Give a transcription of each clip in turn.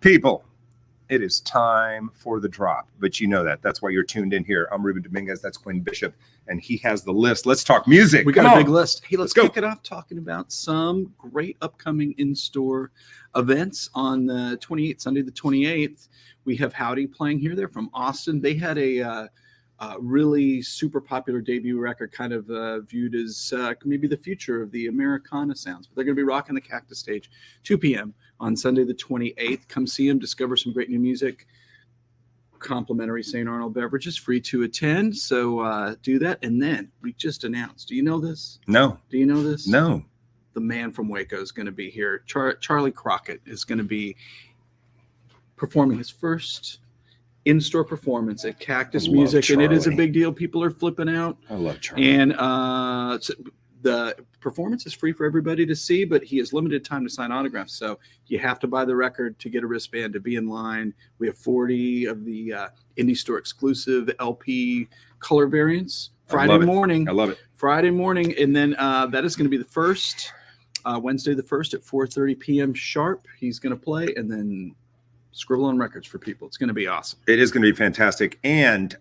People, it is time for the drop, but you know that. That's why you're tuned in here. I'm Ruben Dominguez. That's Quinn Bishop, and he has the list. Let's talk music. We got a big list. Hey, let's kick it off talking about some great upcoming in-store events on the 28th, Sunday the 28th. We have Howdy playing here. They're from Austin. They had a really super popular debut record, kind of viewed as maybe the future of the Americana sounds. But they're going to be rocking the Cactus stage, 2 p.m. on Sunday the 28th. Come see them, discover some great new music. Complimentary St. Arnold beverages, free to attend. So do that. And then we just announced. Do you know this? No. Do you know this? No. The man from Waco is going to be here. Charlie Crockett is going to be performing his first in-store performance at Cactus Music, Charlie. and it is a big deal. People are flipping out. I love Charlie. And so the performance is free for everybody to see, but he has limited time to sign autographs. So you have to buy the record to get a wristband to be in line. We have 40 of the Indie Store exclusive LP color variants. Friday morning. I love it. Friday morning, and then that is going to be the first Wednesday the 1st at 4:30 p.m. sharp. He's going to play, and then scribble on records for people. It's going to be awesome. It is going to be fantastic. And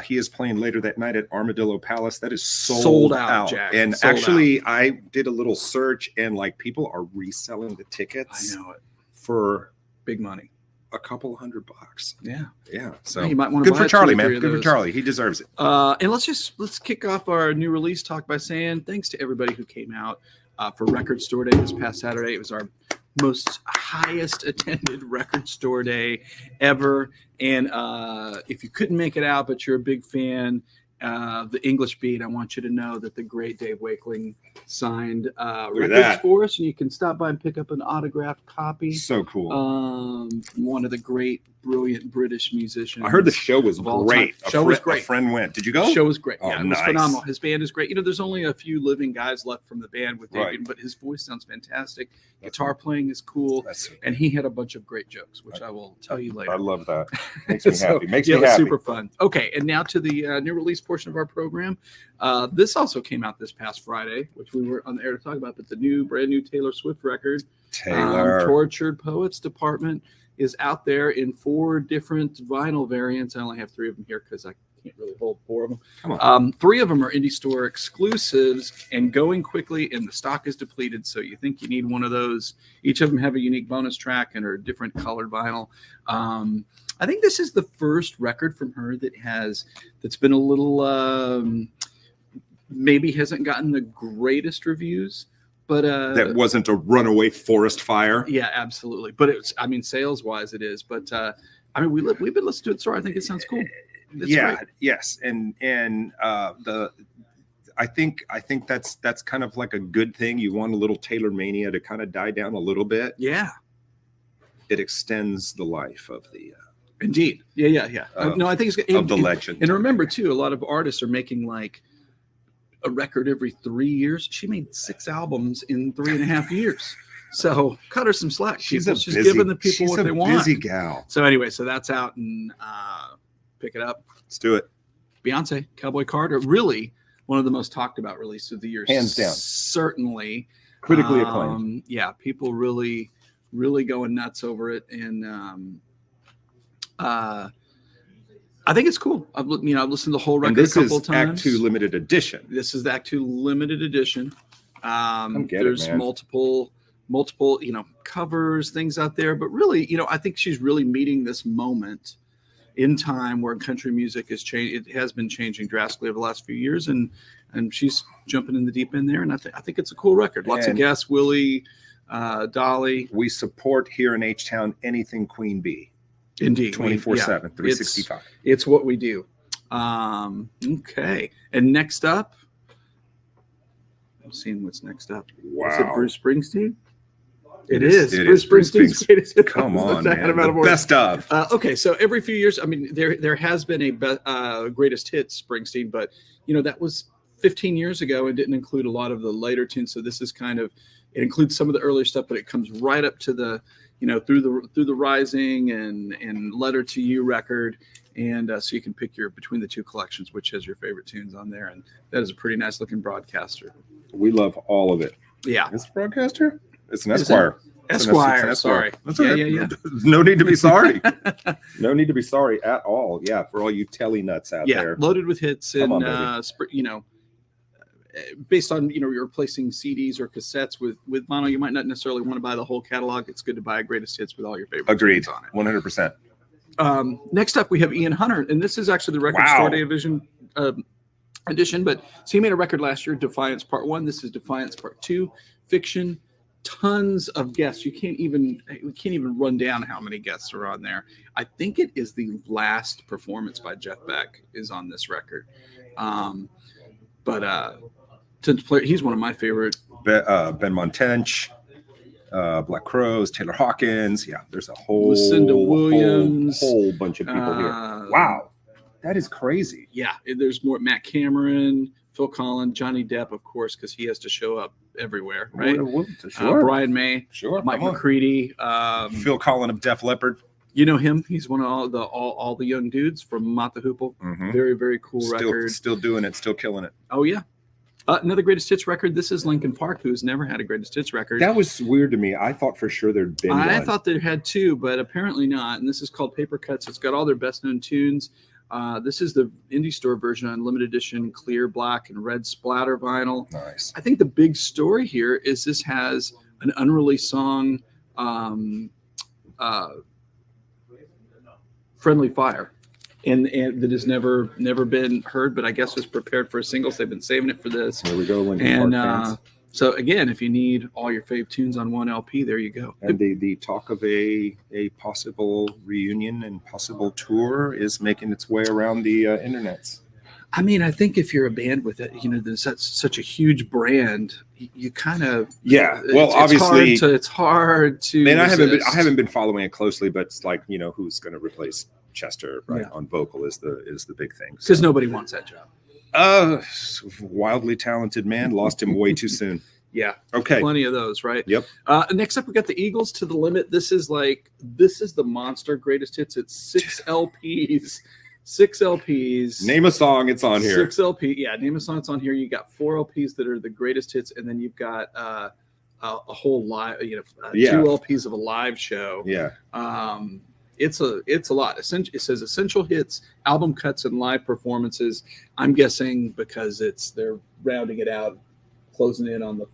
he is playing later that night at Armadillo Palace. That is sold out. Jack. And sold actually, out. I did a little search, and like people are reselling the tickets. I know it. For big money. A couple $100. Yeah. Yeah. So you might want to good for Charlie, man. Good for Charlie. He deserves it. And let's kick off our new release talk by saying thanks to everybody who came out for Record Store Day this past Saturday. It was our most highest attended record store day ever. And if you couldn't make it out, but you're a big fan, the English Beat, I want you to know that the great Dave Wakeling signed records for us, and you can stop by and pick up an autographed copy. So cool. From one of the great, brilliant British musicians. I heard the show was great. Show was great. A friend went. Did you go? The show was great. Oh, yeah, it was phenomenal. His band is great. You know, there's only a few living guys left from the band with David, but his voice sounds fantastic. Guitar playing is cool. And he had a bunch of great jokes, which I will tell you later. I love that. Makes me happy. Makes me happy. It's super fun. Okay, and now to the new release portion of our program. This also came out this past Friday, which we were on the air to talk about, but the brand new Taylor Swift record, Tortured Poets Department, is out there in 4 different vinyl variants. I only have 3 of them here because I can't really hold 4 of them. Come on. 3 of them are Indie Store exclusives and going quickly, and the stock is depleted. So you think you need one of those. Each of them have a unique bonus track and are different colored vinyl. I think this is the first record from her that's been a little maybe hasn't gotten the greatest reviews. But that wasn't a runaway forest fire. Yeah, absolutely. But it's, I mean, sales wise, it is. But I mean, we've been listening to it, so I think it sounds cool. It's great. Yes, and I think that's kind of like a good thing. You want a little Taylor mania to kind of die down a little bit. Yeah, it extends the life of the. Indeed. Yeah. No, I think it's good. Of the legend. And remember too, a lot of artists are making like a record every 3 years. She made 6 albums in 3.5 years. So cut her some slack. She's giving the people what they want. Busy gal. So anyway, so that's out, and pick it up. Let's do it. Beyonce, Cowboy Carter, really one of the most talked about releases of the year. Hands down. Certainly. Critically acclaimed. Yeah, people really, really going nuts over it. And I think it's cool. I've listened to the whole record a couple of times. This is Act 2 limited edition. This is the Act 2 limited edition. There's multiple, covers, things out there. But really, I think she's really meeting this moment in time where country music has changed. It has been changing drastically over the last few years, and she's jumping in the deep end there. And I think it's a cool record. Lots of guests, Willie, Dolly. We support here in H-Town anything Queen Bee. Indeed. 24/7, 365. It's what we do. Okay. And next up, I'm seeing what's next up. Wow. Is it Bruce Springsteen? It is. Bruce Springsteen's greatest hit. Come on, man. The best of. Okay, so every few years, I mean, there has been a greatest hits Springsteen, but that was 15 years ago and didn't include a lot of the later tunes. So this is it includes some of the earlier stuff, but it comes right up to the through the Rising and Letter to You record, and so you can pick between the 2 collections, which has your favorite tunes on there, and that is a pretty nice looking broadcaster. We love all of it. Yeah, it's a broadcaster. It's an Esquire. Esquire. Sorry. That's Yeah, okay. yeah. No need to be sorry. No need to be sorry at all. Yeah, for all you telly nuts out there. Loaded with hits Come and on, based on you're replacing CDs or cassettes with vinyl. You might not necessarily want to buy the whole catalog. It's good to buy greatest hits with all your favorite Agreed. tunes on it. 100%. Next up, we have Ian Hunter, and this is actually the Record Store Day edition. But so he made a record last year, Defiance Part 1. This is Defiance Part 2, Fiction. Tons of guests. We can't even run down how many guests are on there. I think it is the last performance by Jeff Beck is on this record. He's one of my favorite. Ben Montench, Black Crowes, Taylor Hawkins. Yeah, there's a Lucinda Williams, whole bunch of people here. Wow, that is crazy. Yeah, there's more. Matt Cameron, Phil Collins, Johnny Depp, of course, because he has to show up everywhere, right? Sure. Brian May, sure. Mike McCready, Phil Collins of Def Leppard. You know him. He's one of all the young dudes from Mott the Hoople. Mm-hmm. Very, very cool record. Still doing it. Still killing it. Oh yeah. Another greatest hits record. This is Linkin Park, who's never had a greatest hits record. That was weird to me. I thought for sure there'd been one. I thought they had two, but apparently not. And this is called Paper Cuts. It's got all their best known tunes. This is the indie store version on limited edition, clear, black, and red splatter vinyl. Nice. I think the big story here is this has an unreleased song, Friendly Fire. And that has never been heard, but I guess was prepared for a single. So they've been saving it for this. Here we go, Linkin Park fans. So again, if you need all your fave tunes on one LP, there you go. And the talk of a possible reunion and possible tour is making its way around the internets. I mean, I think if you're a band with it, there's such a huge brand, you kind of Well, obviously, it's hard to. Man, I haven't been following it closely, but it's like who's going to replace Chester on vocal is the big thing because nobody wants that job. Wildly talented man, lost him way too soon. Yeah. Okay. Plenty of those, right? Yep. Next up, we got the Eagles, To the Limit. This is the monster greatest hits. It's 6 LPs. 6 LPs. Name a song, it's on here. 6 LP. Yeah, name a song, it's on here. You got 4 LPs that are the greatest hits, and then you've got a whole live, 2 LPs of a live show. Yeah. It's a lot. It says essential hits, album cuts, and live performances. I'm guessing because they're rounding it out, closing in on the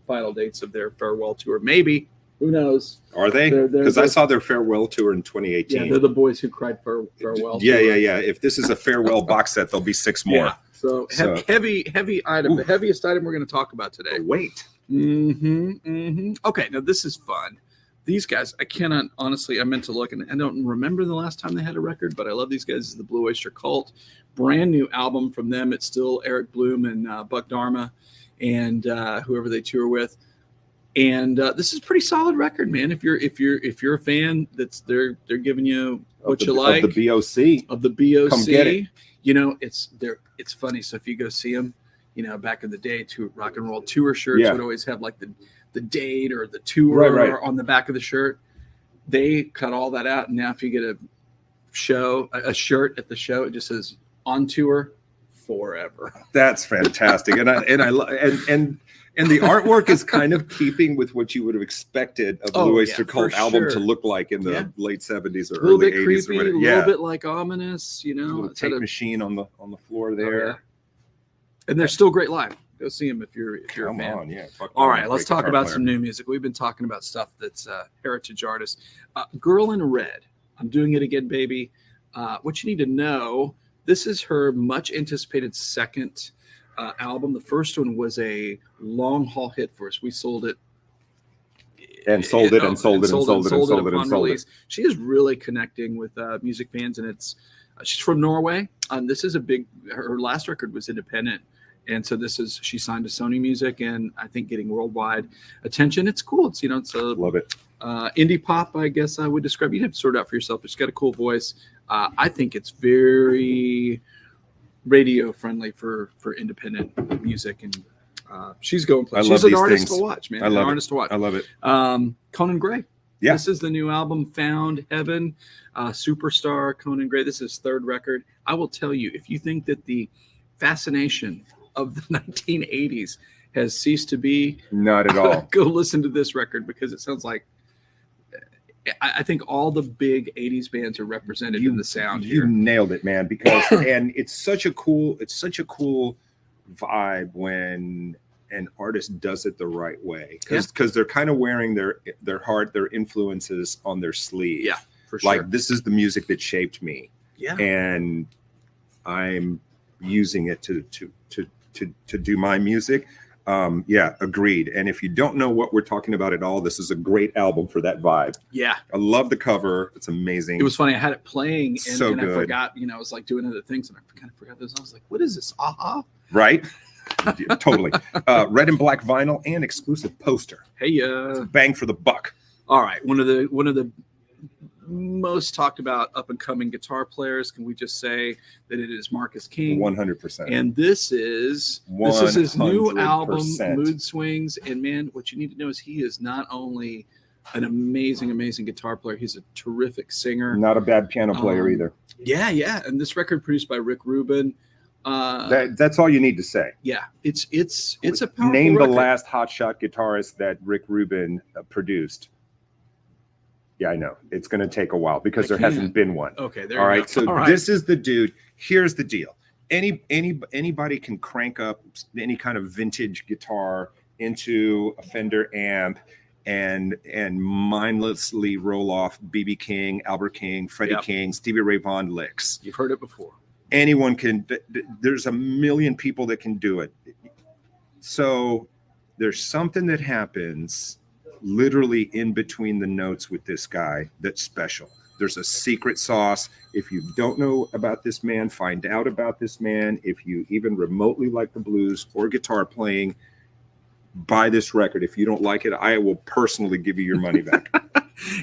final dates of their farewell tour. Maybe, who knows? Are they? Because I saw their farewell tour in 2018. Yeah, they're the boys who cried farewell. Yeah. If this is a farewell box set, there'll be 6 more. Yeah. So heavy item. Ooh. The heaviest item we're going to talk about today. Wait. Okay, now this is fun. These guys, I meant to look, and I don't remember the last time they had a record, but I love these guys. This is the Blue Oyster Cult. Brand new album from them. It's still Eric Bloom and Buck Dharma and whoever they tour with. And this is a pretty solid record, man. If you're a fan, they're giving you what you like. Of the BOC. Come get it. It's funny. So if you go see them, back in the day, rock and roll tour shirts would always have like the date or the tour on the back of the shirt. They cut all that out, and now if you get a shirt at the show, it just says on tour forever. That's fantastic, and the artwork is kind of keeping with what you would have expected a Blue Oyster Cult album to look like in the late 70s or early 80s. Creepy, a little bit like ominous, a little tape machine on the floor there. And they're still great live. Go see them if you're a fan. All right, let's talk about some new music. We've been talking about stuff that's heritage artists. Girl in Red. I'm doing it again, baby. What you need to know, this is her much anticipated second album. The first one was a long haul hit for us. We sold it. And sold it. She is really connecting with music fans, and she's from Norway. This is her last record was independent. And so she signed to Sony Music, and I think getting worldwide attention. It's cool. It's love it. Indie pop, I guess I would describe. You'd have to sort it out for yourself. But she's got a cool voice. I think it's very radio friendly for independent music, and she's going places. She's an artist to watch, man. I love it. Conan Gray. Yeah. This is the new album, Found Heaven. Superstar Conan Gray. This is his 3rd record. I will tell you, if you think that the fascination of the 1980s has ceased to be, not at all. Go listen to this record because it sounds like I think all the big 80s bands are represented in the sound here. You nailed it, man, because and it's such a cool vibe when an artist does it the right way, because they're kind of wearing their heart, their influences on their sleeve. Yeah, for sure. Like, this is the music that shaped me. Yeah. And I'm using it to do my music. Yeah, agreed. And if you don't know what we're talking about at all, this is a great album for that vibe. Yeah. I love the cover. It's amazing. It was funny. I had it playing and I good. forgot, I was like doing other things and I kind of forgot this. I was like, what is this? Aha. Right? Yeah, totally. Red and black vinyl and exclusive poster. Hey, bang for the buck. All right. One of the most talked about up and coming guitar players. Can we just say that it is Marcus King? 100%. And this is his new album, Mood Swings. And man, what you need to know is he is not only an amazing guitar player, he's a terrific singer. Not a bad piano player either. Yeah. And this record produced by Rick Ruben. That's all you need to say. Yeah, it's a powerful Name the record. last hotshot guitarist that Rick Ruben produced. Yeah, I know. It's going to take a while because there hasn't been one. Okay, there all you right, go. so this is the dude. Here's the deal. Anybody can crank up any kind of vintage guitar into a Fender amp and mindlessly roll off B.B. King, Albert King, Freddie King, Stevie Ray Vaughan licks. You've heard it before. Anyone can. There's a million people that can do it. So there's something that happens literally in between the notes with this guy that's special. There's a secret sauce. If you don't know about this man, find out about this man. If you even remotely like the blues or guitar playing, buy this record. If you don't like it, I will personally give you your money back.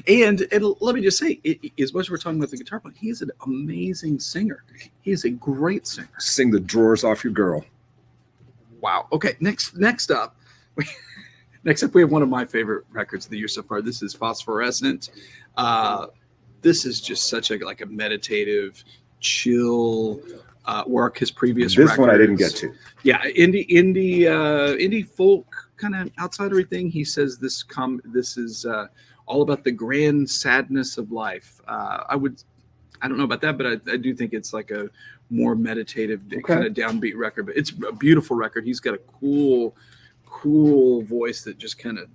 And let me just say, as much as we're talking about the guitar player, he's an amazing singer. He is a great singer. Sing the drawers off your girl. Wow. Okay, next up. Next up, we have one of my favorite records of the year so far. This is Phosphorescent. This is just such a meditative, chill work. His previous records. One I didn't get to. Yeah, indie folk kind of outsidery thing. He says this is all about the grand sadness of life. I don't know about that, but I do think it's like a more meditative kind of downbeat record. But it's a beautiful record. He's got a cool voice that just kind of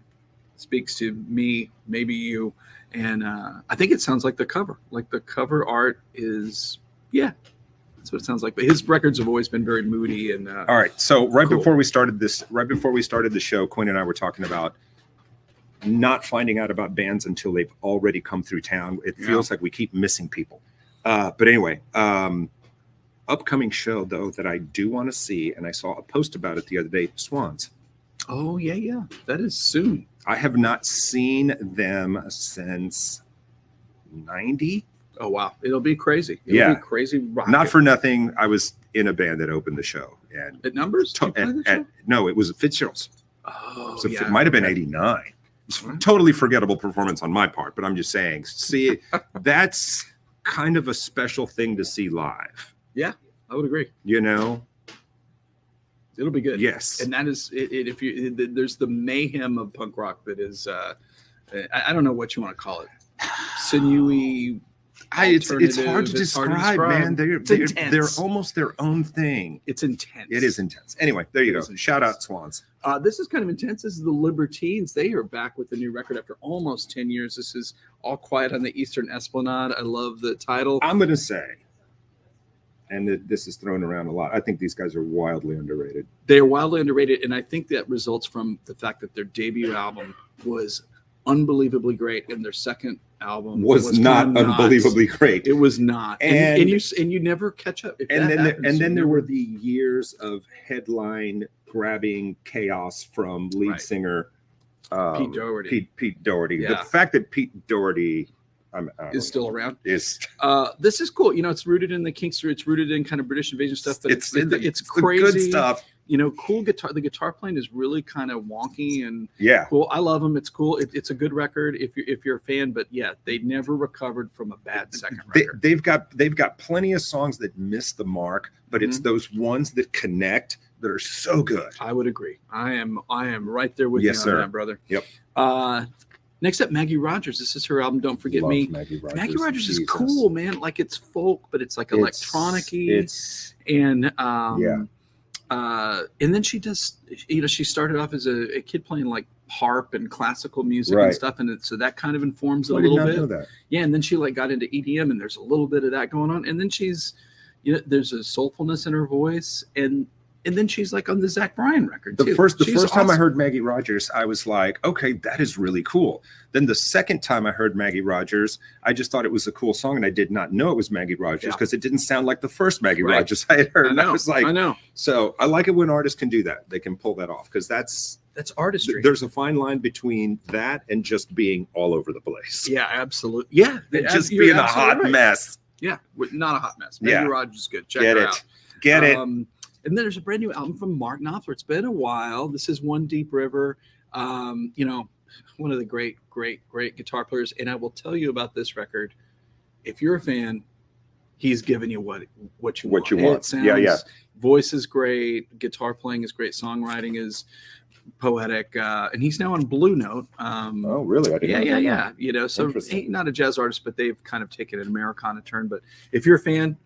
speaks to me, maybe you, and I think it sounds like the cover. Like the cover art is, that's what it sounds like. But his records have always been very moody and. All right, so before we started the show, Quinn and I were talking about not finding out about bands until they've already come through town. It feels like we keep missing people. But anyway, upcoming show though that I do want to see, and I saw a post about it the other day. Swans. Oh yeah, that is soon. I have not seen them since '90. Oh wow, it'll be crazy. It'll be crazy. Rocket. Not for nothing. I was in a band that opened the show, and at Numbers. No, it was at Fitzgerald's. Oh, so it might have been '89. It's totally forgettable performance on my part, but I'm just saying. See, that's kind of a special thing to see live. Yeah, I would agree. It'll be good. Yes, and that is it. If you there's the mayhem of punk rock that is, I don't know what you want to call it, sinewy. It's hard to describe, man. They're almost their own thing. It's intense. It is intense. Anyway, there you go. Shout out Swans. This is kind of intense. This is the Libertines. They are back with a new record after almost 10 years. This is All Quiet on the Eastern Esplanade. I love the title. I'm going to say, and this is thrown around a lot, I think these guys are wildly underrated. They are wildly underrated, and I think that results from the fact that their debut album was unbelievably great, and their second album was not unbelievably great. It was not, and you never catch up. Then there were the years of headline grabbing chaos from lead singer Pete Doherty. Pete Doherty. Yeah. The fact that Pete Doherty is still around. Is this is cool. It's rooted in the Kinkster. It's rooted in kind of British invasion stuff. But it's crazy. Good stuff. Cool guitar. The guitar playing is really kind of wonky and cool. I love them. It's cool. It's a good record if you're a fan. But they never recovered from a bad second record. They've got plenty of songs that miss the mark, but it's those ones that connect that are so good. I would agree. I am right there with you on that, brother. Yep. Next up, Maggie Rogers. This is her album, Don't Forget Love Me. Maggie Rogers. Maggie Rogers is Jesus. cool, man. Like it's folk, but it's like electronic-y. And and then she does, she started off as a kid playing like harp and classical music and stuff, and so that kind of informs it a little bit. Know that. Yeah, and then she like got into EDM, and there's a little bit of that going on, and then she's, there's a soulfulness in her voice, and then she's like on the Zach Bryan record too. The first awesome. time I heard Maggie Rogers, I was like, okay, that is really cool. Then the second time I heard Maggie Rogers, I just thought it was a cool song, and I did not know it was Maggie Rogers because it didn't sound like the first Maggie Rogers I had heard. I was like, I know. So I like it when artists can do that. They can pull that off because that's artistry. There's a fine line between that and just being all over the place. Yeah, absolutely. Yeah, just being a hot mess. Yeah, not a hot mess. Maggie Rogers is good. Check her out. Get it. And then there's a brand new album from Mark Knopfler. It's been a while. This is One Deep River. One of the great guitar players. And I will tell you about this record. If you're a fan, he's giving you what you want. It sounds, voice is great. Guitar playing is great. Songwriting is poetic. And he's now on Blue Note. Oh, really? I didn't know that. Yeah. So he's not a jazz artist, but they've kind of taken an Americana turn. But if you're a fan,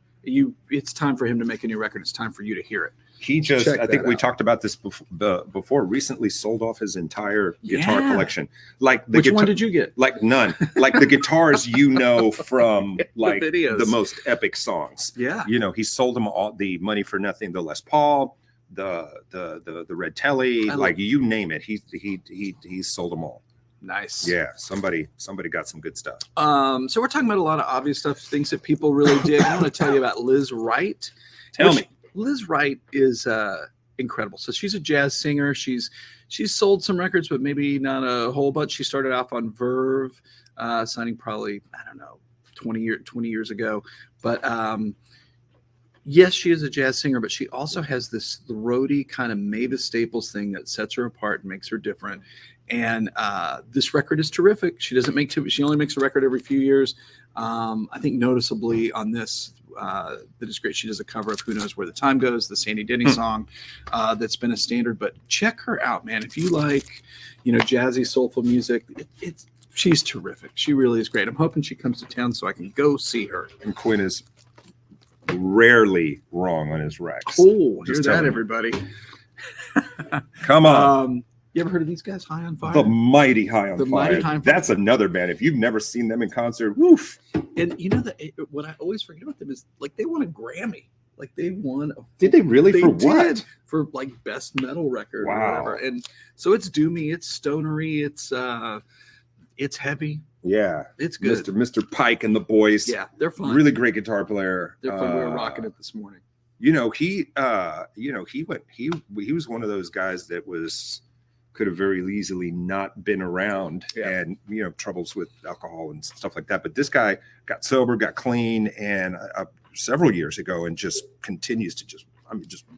it's time for him to make a new record. It's time for you to hear it. He just, I think we talked about this before, recently sold off his entire guitar collection. Like which one did you get? Like none. Like the guitars, from like the most epic songs. Yeah. He sold them all, the Money for Nothing, the Les Paul, the Red Telly, like you name it. He sold them all. Nice. Yeah, somebody got some good stuff. So we're talking about a lot of obvious stuff, things that people really dig. I want to tell you about Liz Wright. Tell me. Liz Wright is incredible. So she's a jazz singer. She's sold some records, but maybe not a whole bunch. She started off on Verve, signing probably, I don't know, 20 years ago. But yes, she is a jazz singer, but she also has this throaty kind of Mavis Staples thing that sets her apart and makes her different. And this record is terrific. She doesn't make she only makes a record every few years. I think noticeably on this, that is great. She does a cover of Who Knows Where the Time Goes, the Sandy Denny song that's been a standard. But check her out, man. If you like, jazzy, soulful music, she's terrific. She really is great. I'm hoping she comes to town so I can go see her. And Quinn is rarely wrong on his recs. Oh, hear that, everybody. Come on. You ever heard of these guys, High on Fire? The Mighty High on Fire. Mighty High on Fire. That's another band. If you've never seen them in concert, woof. And what I always forget about them is like they won a Grammy. Like they won. Did they really? For what? For like best metal record. Wow. Or whatever. And so it's doomy, it's stonery, it's heavy. Yeah, it's good. Mr. Pike and the boys. Yeah, they're fun. Really great guitar player. They're fun. We were rocking it this morning. He was one of those guys that could have very easily not been around and troubles with alcohol and stuff like that, but this guy got sober, got clean, and several years ago, and just continues to just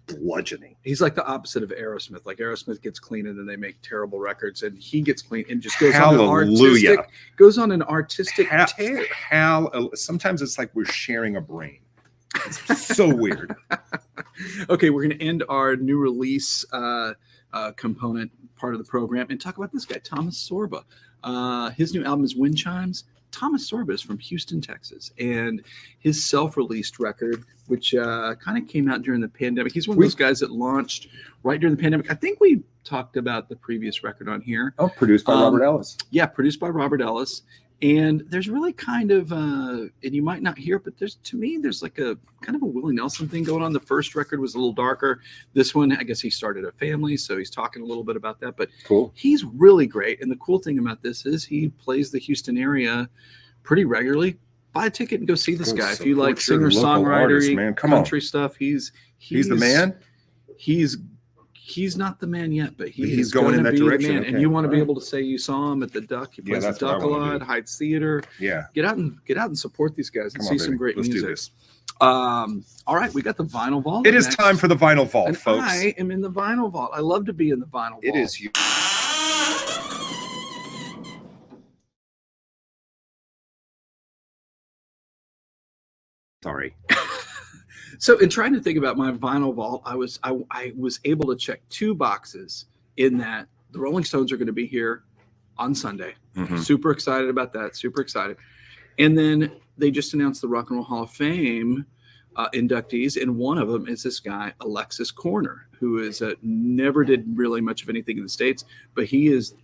bludgeoning. He's like the opposite of Aerosmith. Like Aerosmith gets clean and then they make terrible records, and he gets clean and just goes on an artistic tear. Sometimes it's like we're sharing a brain. It's so weird. Okay, we're going to end our new release component part of the program and talk about this guy, Thomas Sorba. His new album is Wind Chimes. Thomas Sorba is from Houston, Texas, and his self-released record, which kind of came out during the pandemic. He's one of those guys that launched right during the pandemic. I think we talked about the previous record on here. Oh, produced by Robert Ellis. Yeah, produced by Robert Ellis. And there's really kind of, and you might not hear it, but there's like a kind of a Willie Nelson thing going on. The first record was a little darker. This one, I guess he started a family, so he's talking a little bit about that. But cool. He's really great. And the cool thing about this is he plays the Houston area pretty regularly. Buy a ticket and go see this guy. If you like singer-songwriter, country stuff, he's the man. He's not the man yet, but he's going in that direction. Okay. And you want to be able to say you saw him at the Duck. He plays the Duck a lot, Heights Theater. Yeah. Get out and support these guys and see some great music. Let's do this. All right, we got the Vinyl Vault. It is time for the Vinyl Vault, folks. I am in the Vinyl Vault. I love to be in the Vinyl Vault. It is you. Sorry. So in trying to think about my Vinyl Vault, I was able to check two boxes in that the Rolling Stones are going to be here on Sunday. Mhm. Super excited about that. Super excited. And then they just announced the Rock and Roll Hall of Fame inductees, and one of them is this guy, Alexis Corner, who is never did really much of anything in the States, but he is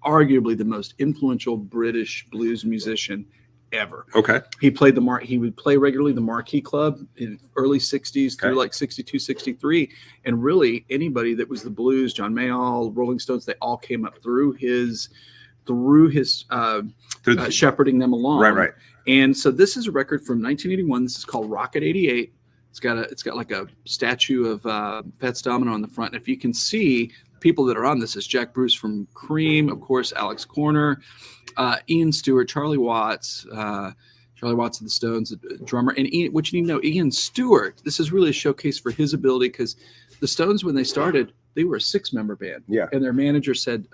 arguably the most influential British blues musician ever. Okay. He played he would play regularly the Marquee Club in early 60s through like 62, 63. And really anybody that was the blues, John Mayall, Rolling Stones, they all came up through his shepherding them along. Right. And so this is a record from 1981. This is called Rocket 88. It's got like a statue of Fats Domino on the front. And if you can see, people that are on this is Jack Bruce from Cream, of course, Alex Corner, Ian Stewart, Charlie Watts of the Stones, drummer, and Ian, what you need to know, Ian Stewart. This is really a showcase for his ability, because the Stones, when they started, they were a 6-member band. Yeah. And their manager said,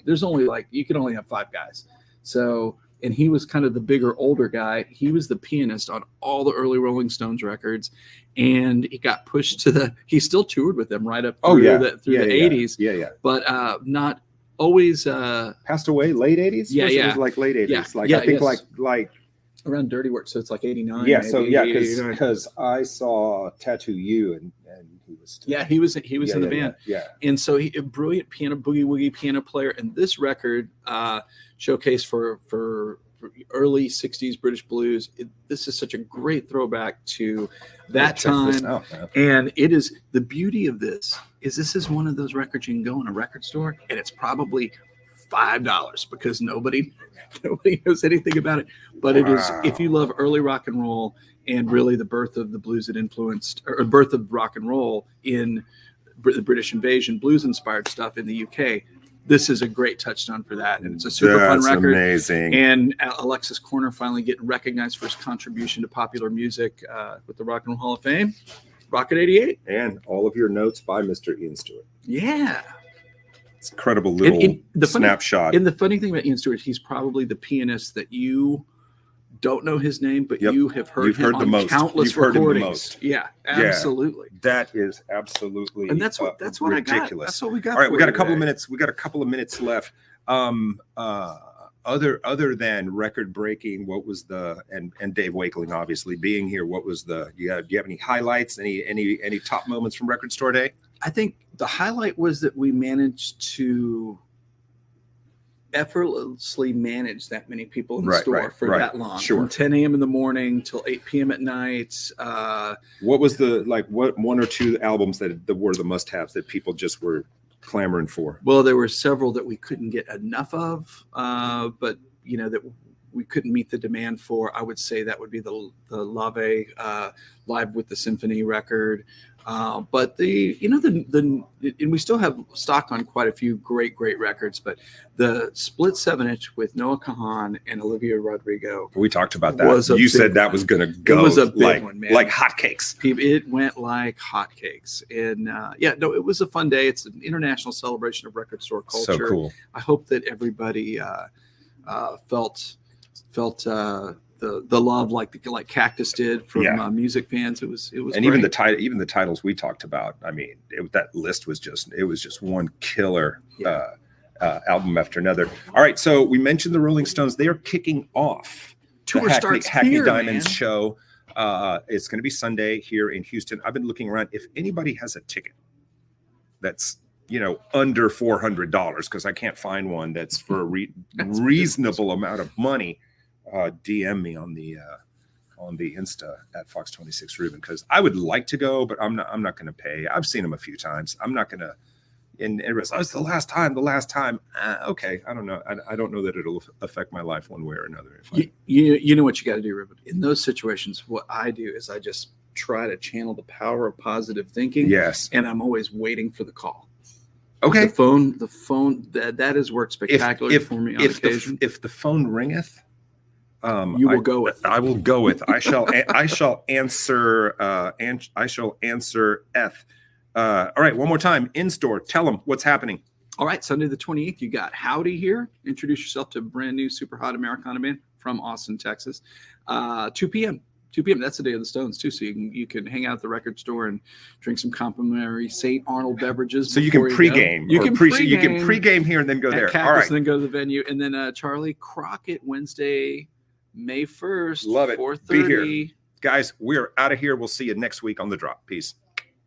there's only you can only have 5 guys. So, and he was kind of the bigger, older guy. He was the pianist on all the early Rolling Stones records. And he got pushed he still toured with them right up through the 80s. Yeah. But not always. Passed away late 80s? Yeah. It was like late 80s. Yeah. I think like around Dirty Work. So it's like 89. Yeah. maybe, So yeah, 89. because I saw Tattoo You and he was still, he was in the band. Yeah. And so a brilliant boogie woogie piano player. And this record showcase for early 60s British blues. This is such a great throwback to that time. And it is, the beauty of this is one of those records you can go in a record store and it's probably $5 because nobody knows anything about it. But it is, if you love early rock and roll and really the birth of the blues that influenced, or birth of rock and roll in the British invasion, blues inspired stuff in the UK, this is a great touchstone for that. And it's a super fun record. Amazing. And Alexis Corner finally getting recognized for his contribution to popular music with the Rock and Roll Hall of Fame. Rocket 88. And all of your notes by Mr. Ian Stewart. Yeah. It's incredible little snapshot. And the funny thing about Ian Stewart, he's probably the pianist that you don't know his name, but you have heard him on countless recordings. Yeah, absolutely. Yeah, that is absolutely, and that's what ridiculous. I got. That's what we got. All right, we got a couple of minutes. We got a couple of minutes left. Other than record breaking, what was and Dave Wakeling obviously being here? What was do you have any highlights? Any top moments from Record Store Day? I think the highlight was that we managed to effortlessly manage that many people in the store for that long, from 10 a.m. in the morning till 8 p.m. at night. What was what 1 or 2 albums that were the must-haves that people just were clamoring for? Well, there were several that we couldn't get enough of, but that we couldn't meet the demand for. I would say that would be the Lave Live with the Symphony record. But and we still have stock on quite a few great records, but the split 7-inch with Noah Kahan and Olivia Rodrigo. We talked about that. You said that was going to go. It was a big one, man. Like hotcakes. It went like hotcakes. And it was a fun day. It's an international celebration of record store culture. So cool. I hope that everybody felt the love like Cactus did from music fans. It was and great. even the titles we talked about. I mean, that list was just one killer album after another. All right, so we mentioned the Rolling Stones. They are kicking off tour starts Hackney here, Diamonds man. show. It's going to be Sunday here in Houston. I've been looking around. If anybody has a ticket that's under $400, because I can't find one that's for a reasonable amount of money. DM me on the Insta at Fox26 Ruben, because I would like to go, but I'm not going to pay. I've seen him a few times. I'm not going to. And everybody's, it's the last time. Okay, I don't know. I don't know that it'll affect my life one way or another. You know what you got to do, Ruben. In those situations, what I do is I just try to channel the power of positive thinking. Yes, and I'm always waiting for the call. Okay, the phone that has worked spectacularly for me on occasion. If the phone ringeth. You will go with. I will go with. I shall answer. And I shall answer. All right, one more time. In store. Tell them what's happening. All right, Sunday the 28th. You got Howdy here. Introduce yourself to a brand new super hot Americana band from Austin, Texas. 2 p.m. 2 p.m. That's the Day of the Stones too, so you can hang out at the record store and drink some complimentary St. Arnold beverages. So you can before pregame. You can pregame. You can pregame here and then go at there. Cactus, All right. and then go to the venue, and then Charlie Crockett Wednesday, May 1st. Love it. 4:30. Be here. Guys, we're out of here. We'll see you next week on The Drop. Peace.